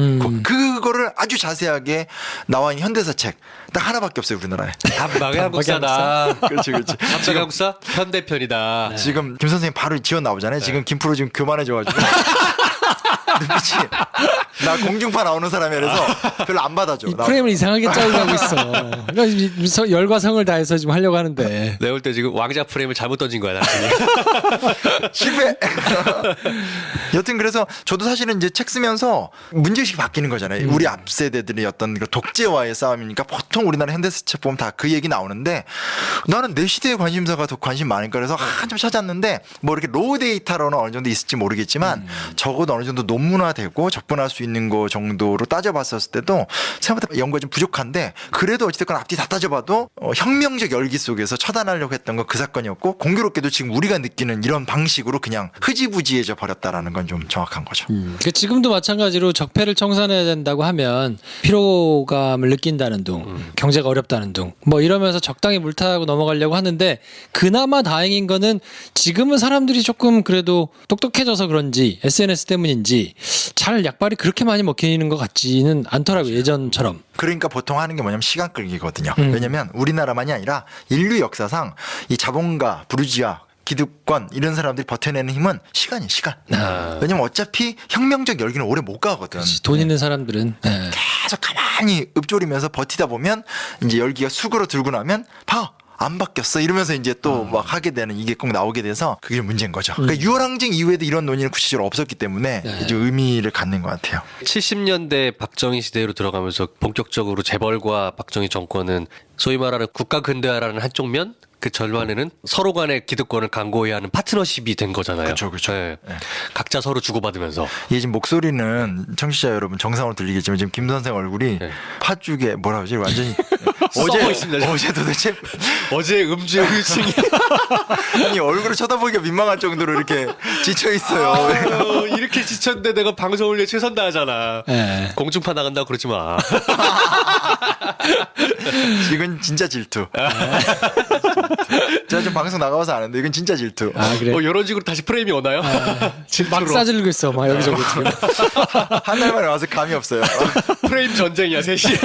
그거를 아주 자세하게 나와 있는 현대사 책 딱 하나밖에 없어요 우리나라에. 한방의 한국사다. 그렇지. 한방의 한국사 편대편이다. 지금 김 선생님 바로 지원 나오잖아요. 지금 김프로 지금 교만해져가지고 눈빛이 나 공중파 나오는 사람이라서 별로 안 받아줘. 이 프레임을 이상하게 짜고 가고 있어. 그러니까 열과 성을 다해서 지금 하려고 하는데. 내가 볼 때 지금 왕자 프레임을 잘못 던진 거야 나중에. 실패. 여튼 그래서 저도 사실은 이제 책 쓰면서 문제의식이 바뀌는 거잖아요. 우리 앞 세대들의 어떤 그 독재와의 싸움이니까 보통 우리나라 현대사 책 보면 다 그 얘기 나오는데 나는 내 시대의 관심사가 더 관심 많으니까 그래서 한참 찾았는데 뭐 이렇게 로우 데이터로는 어느 정도 있을지 모르겠지만 적어도 어느 정도 논문화되고 접근할 수 있는 거 정도로 따져봤었을 때도 생각보다 연구가 좀 부족한데 그래도 어찌됐건 앞뒤 다 따져봐도 혁명적 열기 속에서 처단하려고 했던 거 그 사건이었고 공교롭게도 지금 우리가 느끼는 이런 방식으로 그냥 흐지부지해져 버렸다라는 건 좀 정확한 거죠. 그러니까 지금도 마찬가지로 적폐를 청산해야 된다고 하면 피로감을 느낀다는 둥, 경제가 어렵다는 둥, 뭐 이러면서 적당히 물타고 넘어가려고 하는데 그나마 다행인 거는 지금은 사람들이 조금 그래도 똑똑해져서 그런지 SNS 때문인지 잘 약발이 그렇게 많이 먹히는 것 같지는 않더라고요. 예전처럼. 그러니까 보통 하는 게 뭐냐면 시간 끌기거든요. 왜냐면 우리나라만이 아니라 인류 역사상 이 자본가, 부르주아 기득권 이런 사람들이 버텨내는 힘은 시간이에요. 시간. 왜냐면 어차피 혁명적 열기는 오래 못 가거든. 돈 있는 사람들은. 네. 계속 가만히 읊조리면서 버티다 보면 이제 열기가 수그러 들고 나면 봐. 안 바뀌었어 이러면서 이제 또 막 하게 되는 이게 꼭 나오게 돼서 그게 문제인 거죠. 그러니까 유월항쟁 이후에도 이런 논의는 구체적으로 없었기 때문에 네. 좀 의미를 갖는 것 같아요. 70년대 박정희 시대로 들어가면서 본격적으로 재벌과 박정희 정권은 소위 말하는 국가 근대화라는 한쪽 면, 그 절반에는 서로 간의 기득권을 강고해야 하는 파트너십이 된 거잖아요. 그렇죠. 네. 각자 서로 주고받으면서. 이게 지금 목소리는 청취자 여러분 정상으로 들리겠지만 지금 김 선생 얼굴이 네. 팥죽에 뭐라 그러지 완전히 썩어 있습니다, 지금. 어제 도대체 어제 음주의증이 아니 얼굴을 쳐다보기가 민망할 정도로 이렇게 지쳐 있어요. 이렇게 지쳤는데 내가 방송을 위해 최선 다하잖아. 네. 공중파 나간다고 그러지 마. 이건 진짜 질투. 제가 좀 방송 나가봐서 아는데 이건 진짜 질투. 아, 그래. 이런 식으로 다시 프레임이 오나요? 막 싸질고 있어. 막 여기저기 지금. 한 달 만에 와서 감이 없어요. 프레임 전쟁이야, 셋이.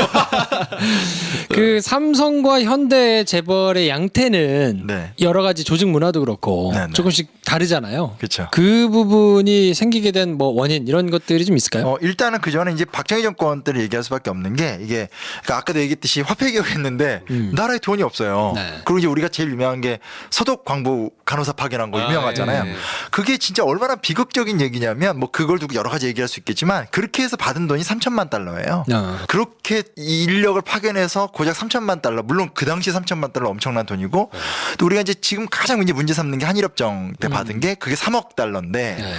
그 삼성과 현대 재벌의 양태는 네. 여러 가지 조직 문화도 그렇고 네, 네. 조금씩 다르잖아요. 그쵸. 그 부분이 생기게 된 뭐 원인 이런 것들이 좀 있을까요? 일단은 그 전에 이제 박정희 정권 때를 얘기할 수밖에 없는 게 이게 그러니까 아까도 얘기했듯이 화폐 개혁했는데 나라에 돈이 없어요. 네. 그리고 이제 우리가 제일 유명한 게 서독 광부 간호사 파견한 거 유명하잖아요. 예. 그게 진짜 얼마나 비극적인 얘기냐면 뭐 그걸 두고 여러 가지 얘기할 수 있겠지만 그렇게 해서 받은 돈이 3천만 달러예요. 그렇게 인력을 파견해서 고작 3천만 달러 물론 그 당시 3천만 달러 엄청난 돈이고 또 우리가 이제 지금 가장 이제 문제 삼는 게 한일협정 때 받은 게 그게 3억 달러인데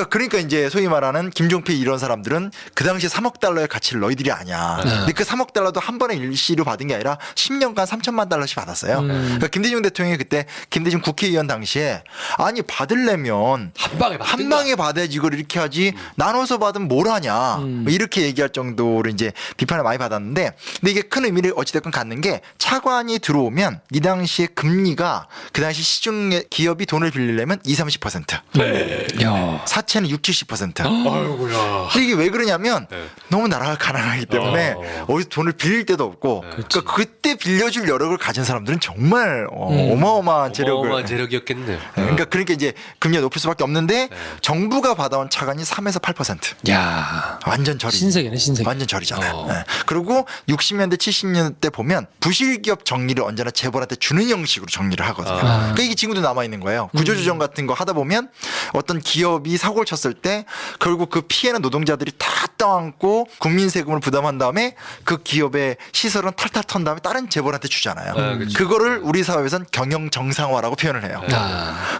그러니까 이제 소위 말하는 김종필 이런 사람들은 그 당시에 3억 달러의 가치를 너희들이 아냐. 근데 그 3억 달러도 한 번에 일시로 받은 게 아니라 10년간 3천만 달러씩 받았어요. 그러니까 김대중 대통령이 그때 김대중 국회의원 당시에 아니 받으려면 한 방에 받아야지 이걸 이렇게 하지 나눠서 받으면 뭘 하냐. 뭐 이렇게 얘기할 정도로 이제 비판을 많이 받았는데 근데 이게 큰 의미를 어찌됐건 갖는 게 차관이 들어오면 이 당시에 금리가 그 당시 시중에 기업이 돈을 빌리려면 20-30%. 야. 사채는 60-70%. 아이고야. 근데 이게 왜 그러냐면 네. 너무 나라가 가난하기 때문에 어디서 돈을 빌릴 데도 없고 그러니까 그때 빌려줄 여력을 가진 사람들은 정말 어마어마한 재력을 어마어마한 재력이었겠네요. 그러니까 이제 금리가 높을 수밖에 없는데 정부가 받아온 차관이 3에서 8%. 야. 완전 절이. 신세계네, 신세계. 완전 절이잖아요. 네. 그리고 60년대 70년대 보면 부실기업 정리를 언제나 재벌한테 주는 형식으로 정리를 하거든요. 그러니까 이게 지금도 남아 있는 거예요. 구조조정 같은 거 하다 보면 어떤 기업이 사고를 쳤을 때 결국 그 피해는 노동자들이 다 떠안고 국민 세금을 부담한 다음에 그 기업의 시설은 탈탈 턴 다음에 다른 재벌한테 주잖아요. 그렇죠. 그거를 우리 사회에선 경영 정상화라고 표현을 해요.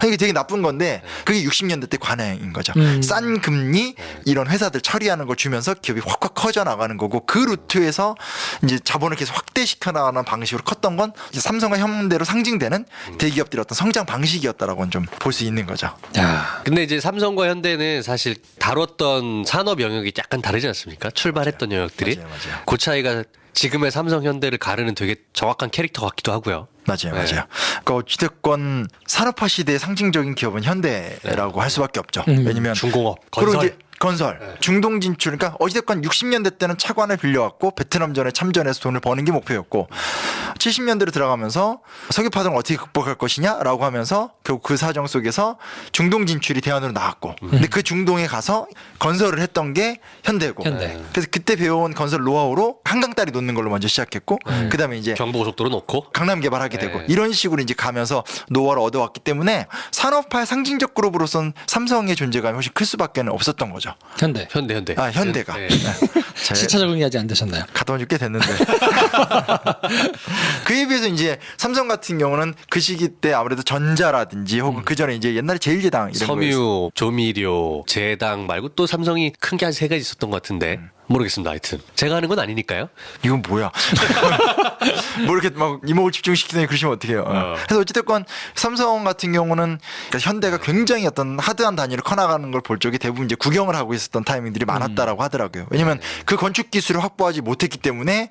이게 되게 나쁜 건데 그게 60년대 때 관행인 거죠. 싼 금리 이런 회사들 처리하는 걸 주면서 기업이 확확 커져 나가는 거고 그 루트에서 이제 자본을 계속 확대시켜 나가는 방식으로 컸던 건 이제 삼성과 현대로 상징되는 대기업들의 어떤 성장 방식이었다라고는 좀 볼 수 있는 거죠. 야. 근데 이제 삼성과 현대는 사실 다뤘던 산업 영역이 약간 다르지 않습니까? 출발했던 영역들이. 맞아요. 그 차이가 지금의 삼성 현대를 가르는 되게 정확한 캐릭터 같기도 하고요. 맞아요. 네. 그러니까 어찌됐건 산업화 시대의 상징적인 기업은 현대라고 할 수밖에 없죠. 왜냐면 중공업, 그리고 건설. 이제 건설, 중동 진출, 그러니까 어찌됐건 60년대 때는 차관을 빌려왔고 베트남전에 참전해서 돈을 버는 게 목표였고 70년대로 들어가면서 석유 파동을 어떻게 극복할 것이냐라고 하면서 결국 그 사정 속에서 중동 진출이 대안으로 나왔고 근데 그 중동에 가서 건설을 했던 게 현대고 현대. 그래서 그때 배워온 건설 노하우로 한강다리 놓는 걸로 먼저 시작했고 그다음에 이제 경부고속도로 놓고 강남 개발하게 되고 이런 식으로 이제 가면서 노하우를 얻어왔기 때문에 산업화의 상징적 그룹으로선 삼성의 존재감이 훨씬 클 수밖에 없었던 거죠. 현대. 현대. 아 현대가 네. 시차 적응이 아직 안 되셨나요? 갔다 온 지 꽤 됐는데 그에 비해서 이제 삼성 같은 경우는 그 시기 때 아무래도 전자라든지 혹은 그 전에 이제 옛날에 제일제당 이런 거였어요. 섬유, 조미료, 제당 말고 또 삼성이 큰 게 한 3가지 있었던 것 같은데 모르겠습니다. 하여튼 제가 하는 건 아니니까요. 이건 뭐야? 뭐 이렇게 막 이목을 집중시키더니 그러시면 어떡해요. 그래서 어찌됐건 삼성 같은 경우는 그러니까 현대가 굉장히 어떤 하드한 단위로 커나가는 걸 볼 적에 대부분 이제 구경을 하고 있었던 타이밍들이 많았다라고 하더라고요. 왜냐면 그 건축 기술을 확보하지 못했기 때문에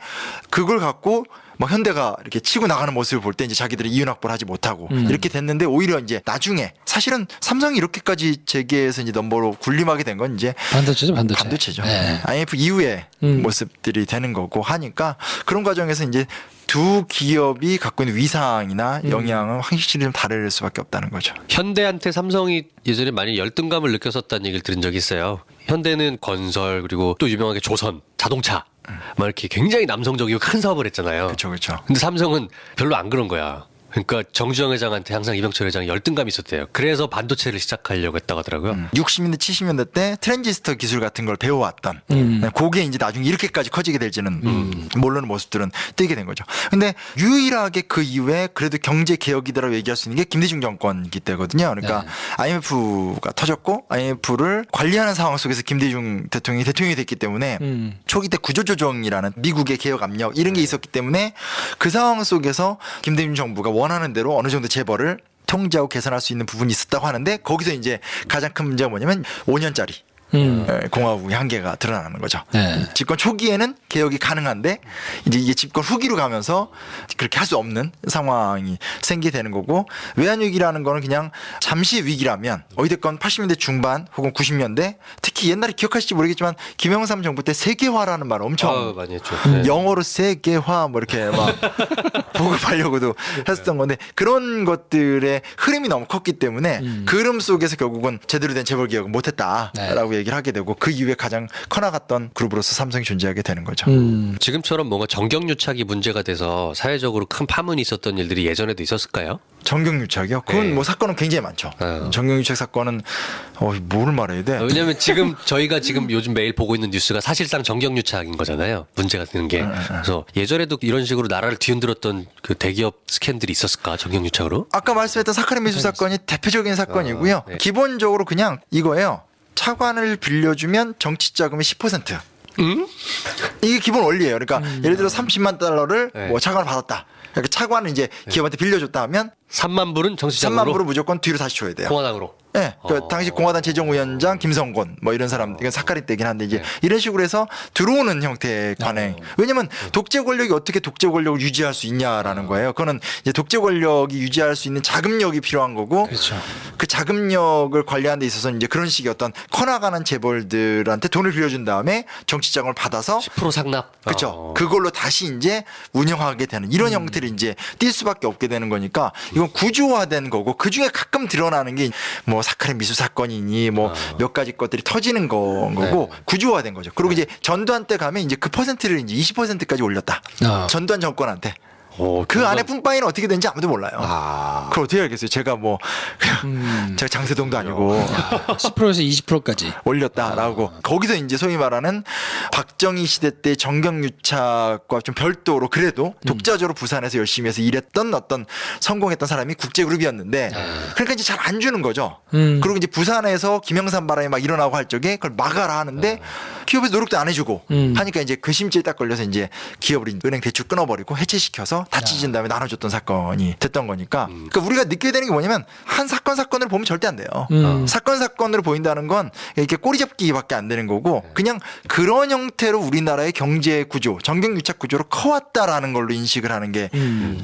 그걸 갖고 뭐 현대가 이렇게 치고 나가는 모습을 볼 때 이제 자기들이 이윤 확보를 하지 못하고 이렇게 됐는데 오히려 이제 나중에 사실은 삼성이 이렇게까지 재계에서 이제 넘버로 군림하게 된 건 이제 반도체죠, 반도체. 반도체죠. 네. IMF 이후에 모습들이 되는 거고 하니까 그런 과정에서 이제 두 기업이 갖고 있는 위상이나 영향은 확실히 좀 다를 수밖에 없다는 거죠. 현대한테 삼성이 예전에 많이 열등감을 느꼈었다는 얘기를 들은 적이 있어요. 현대는 건설 그리고 또 유명하게 조선, 자동차 막 이렇게 굉장히 남성적이고 큰 사업을 했잖아요. 그렇죠. 근데 삼성은 별로 안 그런 거야. 그러니까 정주영 회장한테 항상 이병철 회장이 열등감이 있었대요. 그래서 반도체를 시작하려고 했다고 하더라고요. 60년대 70년대 때 트랜지스터 기술 같은 걸 배워왔던 그게 이제 나중에 이렇게까지 커지게 될지는 모르는 모습들은 뜨게 된 거죠. 근데 유일하게 그 이후에 그래도 경제 개혁이다라고 얘기할 수 있는 게 김대중 정권이기 때거든요. 그러니까 IMF가 터졌고 IMF를 관리하는 상황 속에서 김대중 대통령이 됐기 때문에 초기 때 구조조정이라는 미국의 개혁 압력 이런 게 있었기 때문에 그 상황 속에서 김대중 정부가 원하는 대로 어느 정도 재벌을 통제하고 개선할 수 있는 부분이 있었다고 하는데 거기서 이제 가장 큰 문제가 뭐냐면 5년짜리 공화국의 한계가 드러나는 거죠. 네. 집권 초기에는 개혁이 가능한데 이제 이게 집권 후기로 가면서 그렇게 할 수 없는 상황이 생기게 되는 거고 외환위기라는 거는 그냥 잠시 위기라면 어찌됐건 80년대 중반 혹은 90년대 특히 옛날에 기억하실지 모르겠지만 김영삼 정부 때 세계화라는 말을 엄청 많이 했죠. 영어로 세계화 뭐 이렇게 막 보급하려고도 했었던 건데 그런 것들의 흐름이 너무 컸기 때문에 그 흐름 속에서 결국은 제대로 된 재벌 개혁을 못했다라고 얘기를 하게 되고 그 이후에 가장 커나갔던 그룹으로서 삼성이 존재하게 되는 거죠. 지금처럼 뭔가 정경유착이 문제가 돼서 사회적으로 큰 파문이 있었던 일들이 예전에도 있었을까요? 정경유착이요? 그건 네. 뭐 사건은 굉장히 많죠. 정경유착 사건은 뭐를 말해야 돼? 왜냐하면 지금 저희가 지금 요즘 매일 보고 있는 뉴스가 사실상 정경유착인 거잖아요. 문제가 되는 게. 그래서 예전에도 이런 식으로 나라를 뒤흔들었던 그 대기업 스캔들이 있었을까? 정경유착으로? 아까 말씀했던 사카린 매수 사건이 대표적인 사건이고요. 네. 기본적으로 그냥 이거예요. 차관을 빌려주면 정치 자금의 10%. 이게 기본 원리예요. 그러니까 예를 들어 30만 달러를 네. 뭐 차관을 받았다. 그러니까 차관을 이제 기업한테 빌려줬다 하면 3만 불은 정치 3만 자금으로 불을 무조건 뒤로 다시 줘야 돼요. 공화당으로. 네, 그 당시 공화당 재정위원장 김성곤 뭐 이런 사람 이건 사카린 때긴 한데 이제 이런 식으로 해서 들어오는 형태의 관행. 왜냐면 독재 권력이 어떻게 독재 권력을 유지할 수 있냐라는 거예요. 그거는 이제 독재 권력이 유지할 수 있는 자금력이 필요한 거고 그렇죠. 그 자금력을 관리하는 데 있어서 이제 그런 식의 어떤 커나가는 재벌들한테 돈을 빌려준 다음에 정치 자금을 받아서 10% 상납. 그렇죠. 그걸로 다시 이제 운영하게 되는 이런 형태를 이제 띌 수밖에 없게 되는 거니까 이건 구조화된 거고 그 중에 가끔 드러나는 게 뭐 사카린 미수 사건이니 뭐 몇 가지 것들이 터지는 거고 구조화된 거죠. 그리고 이제 전두환 때 가면 이제 그 퍼센트를 이제 20%까지 올렸다. 전두환 정권한테. 그 안에 뿜빠이는 어떻게 되는지 아무도 몰라요. 그걸 어떻게 알겠어요? 제가 뭐 제가 장세동도 아니고 10%에서 20%까지. 올렸다라고 거기서 이제 소위 말하는 박정희 시대 때 정경유착과 좀 별도로 그래도 독자적으로 부산에서 열심히 해서 일했던 어떤 성공했던 사람이 국제그룹이었는데 그러니까 이제 잘 안 주는 거죠. 그리고 이제 부산에서 김영삼 바람이 막 일어나고 할 적에 그걸 막아라 하는데 기업에서 노력도 안 해주고 하니까 이제 그 심지에 딱 걸려서 이제 기업을 은행 대출 끊어버리고 해체시켜서 다 찢은 다음에 나눠줬던 사건이 됐던 거니까 그러니까 우리가 느끼게 되는 게 뭐냐면 한 사건을 보면 절대 안 돼요. 사건으로 보인다는 건 이렇게 꼬리잡기밖에 안 되는 거고 그냥 그런 형태로 우리나라의 경제 구조 정경유착 구조로 커왔다라는 걸로 인식을 하는 게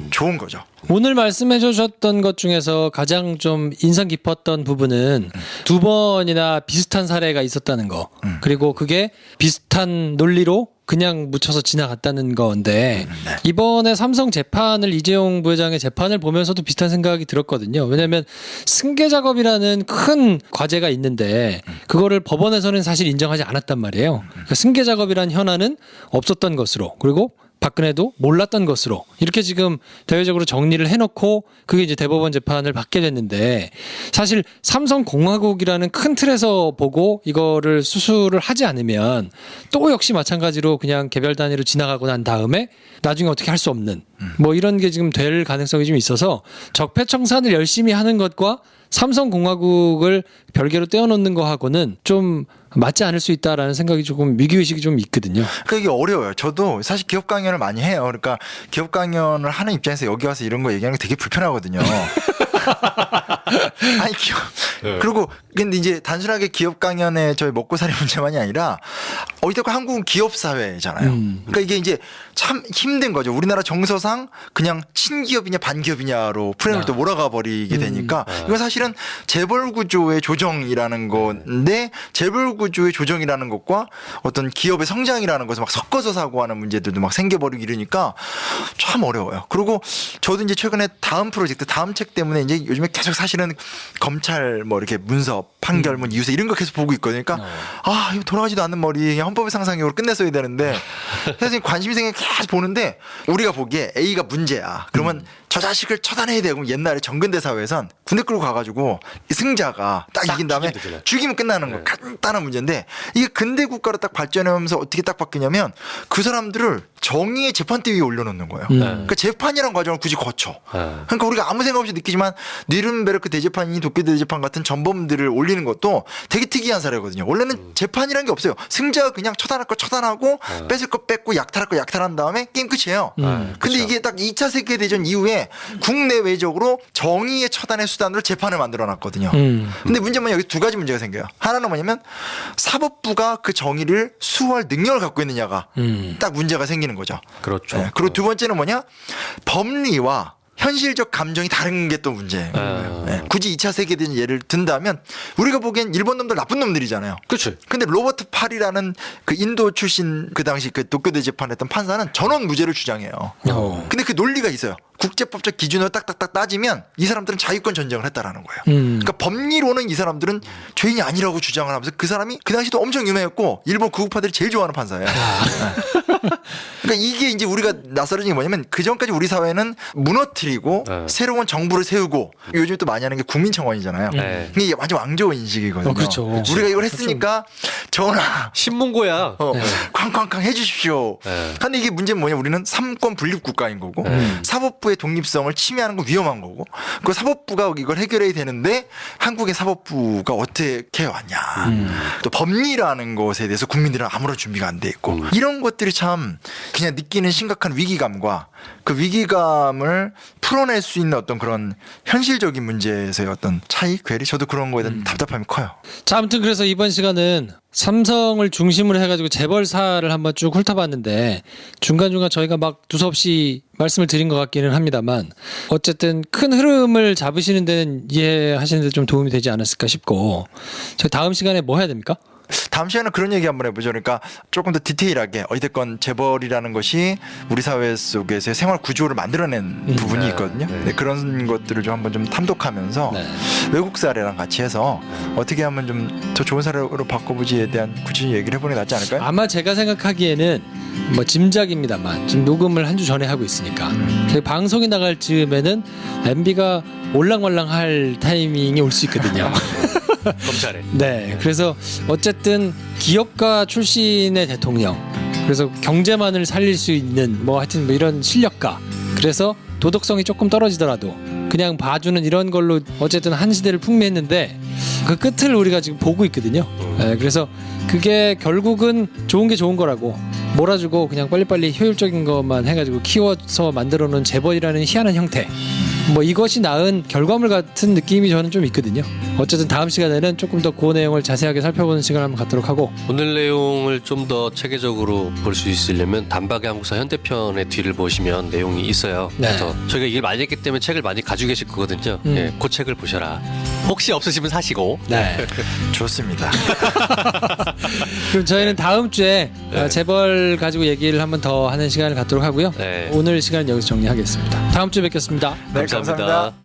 좋은 거죠. 오늘 말씀해 주셨던 것 중에서 가장 좀 인상 깊었던 부분은 두 번이나 비슷한 사례가 있었다는 거. 그리고 그게 비슷한 논리로 그냥 묻혀서 지나갔다는 건데 이번에 삼성 재판을 이재용 부회장의 재판을 보면서도 비슷한 생각이 들었거든요. 왜냐하면 승계 작업이라는 큰 과제가 있는데 그거를 법원에서는 사실 인정하지 않았단 말이에요. 그러니까 승계 작업이라는 현안은 없었던 것으로 그리고 박근혜도 몰랐던 것으로 이렇게 지금 대외적으로 정리를 해놓고 그게 이제 대법원 재판을 받게 됐는데 사실 삼성공화국이라는 큰 틀에서 보고 이거를 수술을 하지 않으면 또 역시 마찬가지로 그냥 개별 단위로 지나가고 난 다음에 나중에 어떻게 할 수 없는 뭐 이런 게 지금 될 가능성이 좀 있어서 적폐청산을 열심히 하는 것과 삼성공화국을 별개로 떼어놓는 거하고는 좀 맞지 않을 수 있다라는 생각이 조금 위기의식이 좀 있거든요. 그러니까 이게 어려워요. 저도 사실 기업 강연을 많이 해요. 그러니까 기업 강연을 하는 입장에서 여기 와서 이런 거 얘기하는 게 되게 불편하거든요. 아니 기업 그리고 근데 이제 단순하게 기업 강연의 저희 먹고 사는 문제만이 아니라 어디든 한국은 기업 사회잖아요. 그러니까 이게 이제 참 힘든 거죠. 우리나라 정서상 그냥 친기업이냐 반기업이냐로 프레임을 또 몰아가 버리게 되니까 이건 사실은 재벌 구조의 조정이라는 건데 재벌 구조의 조정이라는 것과 어떤 기업의 성장이라는 것을 막 섞어서 사고하는 문제들도 막 생겨버리고 이러니까 참 어려워요. 그리고 저도 이제 최근에 다음 프로젝트 다음 책 때문에 이제 요즘에 계속 사실은 검찰 뭐 이렇게 문서 판결문 이유서 이런 거 계속 보고 있거든요. 그러니까 아 이거 돌아가지도 않는 머리 그냥 헌법의 상상력으로 끝냈어야 되는데 그래서 관심이 생겨 계속 보는데 우리가 보기에 A가 문제야. 그러면 저 자식을 처단해야 되고 그럼 옛날에 정근대 사회에선 군대 끌고 가가지고 승자가 딱 이긴 다음에 죽이면 끝나는 거 간단한 문제인데 이게 근대 국가로 딱 발전하면서 어떻게 딱 바뀌냐면 그 사람들을 정의의 재판대 위에 올려놓는 거예요. 그러니까 재판이라는 과정을 굳이 거쳐. 그러니까 우리가 아무 생각 없이 느끼지만 니른베르크 대재판이니 도쿄 대재판 같은 전범들을 올리는 것도 되게 특이한 사례거든요. 원래는 재판이라는 게 없어요. 승자가 그냥 처단할 거 처단하고 뺏을 거 뺏고 약탈할 거 약탈한 다음에 게임 끝이에요. 근데 이게 딱 2차 세계대전 이후에 국내외적으로 정의의 처단의 수단으로 재판을 만들어놨거든요. 근데 문제는 여기 두 가지 문제가 생겨요. 하나는 뭐냐면 사법부가 그 정의를 수호할 능력을 갖고 있느냐가 딱 문제가 생기는 거죠. 그렇죠. 네. 그리고 두 번째는 뭐냐 법리와 현실적 감정이 다른 게 또 문제예요. 네. 굳이 2차 세계대전 예를 든다면 우리가 보기엔 일본 놈들 나쁜 놈들이잖아요. 그렇죠. 근데 로버트 팔이라는 그 인도 출신 그 당시 그 도쿄대 재판했던 판사는 전원 무죄를 주장해요. 근데 그 논리가 있어요. 국제법적 기준으로 딱딱딱 따지면 이 사람들은 자유권 전쟁을 했다라는 거예요. 그러니까 법리로는 이 사람들은 죄인이 아니라고 주장을 하면서 그 사람이 그 당시도 엄청 유명했고 일본 극우파들이 제일 좋아하는 판사예요. 네. 그러니까 이게 이제 우리가 낯설어진 게 뭐냐면 그 전까지 우리 사회는 무너뜨리고 네. 새로운 정부를 세우고 요즘 또 많이 하는 게 국민청원이잖아요. 네. 이게 완전 왕조 인식이거든요. 그렇죠. 우리가 이걸 했으니까 전하 신문고야. 쾅쾅쾅 해주십시오. 네. 근데 이게 문제는 뭐냐 우리는 삼권 분립 국가인 거고 사법부의 독립성을 침해하는 건 위험한 거고 그 사법부가 이걸 해결해야 되는데 한국의 사법부가 어떻게 왔냐 또 법리라는 것에 대해서 국민들은 아무런 준비가 안 돼 있고 이런 것들이 참 그냥 느끼는 심각한 위기감과 그 위기감을 풀어낼 수 있는 어떤 그런 현실적인 문제에서의 어떤 차이, 괴리 저도 그런 거에 대한 답답함이 커요. 자, 아무튼 그래서 이번 시간은 삼성을 중심으로 해가지고 재벌사를 한번 쭉 훑어봤는데 중간중간 저희가 막 두서없이 말씀을 드린 것 같기는 합니다만 어쨌든 큰 흐름을 잡으시는 데는 이해하시는 데 좀 도움이 되지 않았을까 싶고 저희 다음 시간에 뭐 해야 됩니까? 다음 시간에 그런 얘기 한번 해보죠. 그러니까 조금 더 디테일하게 어찌됐건 재벌이라는 것이 우리 사회 속에서의 생활 구조를 만들어낸 부분이 있거든요. 네, 그런 것들을 좀 한번 좀 탐독하면서 네. 외국 사례랑 같이 해서 어떻게 하면 좀 더 좋은 사례로 바꿔보지에 대한 구체적인 얘기를 해보는 게 낫지 않을까요? 아마 제가 생각하기에는 뭐 짐작입니다만 지금 녹음을 한 주 전에 하고 있으니까 저희 방송이 나갈 즈음에는 MB가 올랑말랑할 타이밍이 올 수 있거든요. 검찰에. 네, 그래서 어쨌든 기업가 출신의 대통령, 그래서 경제만을 살릴 수 있는 뭐 하여튼 뭐 이런 실력가, 그래서 도덕성이 조금 떨어지더라도 그냥 봐주는 이런 걸로 어쨌든 한 시대를 풍미했는데 그 끝을 우리가 지금 보고 있거든요. 네, 그래서 그게 결국은 좋은 게 좋은 거라고 몰아주고 그냥 빨리빨리 효율적인 것만 해가지고 키워서 만들어놓은 재벌이라는 희한한 형태. 뭐 이것이 낳은 결과물 같은 느낌이 저는 좀 있거든요. 어쨌든 다음 시간에는 조금 더 그 내용을 자세하게 살펴보는 시간을 한번 갖도록 하고 오늘 내용을 좀 더 체계적으로 볼 수 있으려면 단박의 한국사 현대편의 뒤를 보시면 내용이 있어요. 네. 그래서 저희가 이걸 많이 했기 때문에 책을 많이 가지고 계실 거거든요. 예, 그 책을 보셔라. 혹시 없으시면 사시고. 네. 좋습니다. 그럼 저희는 다음 주에 네. 재벌 가지고 얘기를 한번 더 하는 시간을 갖도록 하고요. 네. 오늘 시간은 여기서 정리하겠습니다. 다음 주에 뵙겠습니다. 네, 감사합니다. 감사합니다.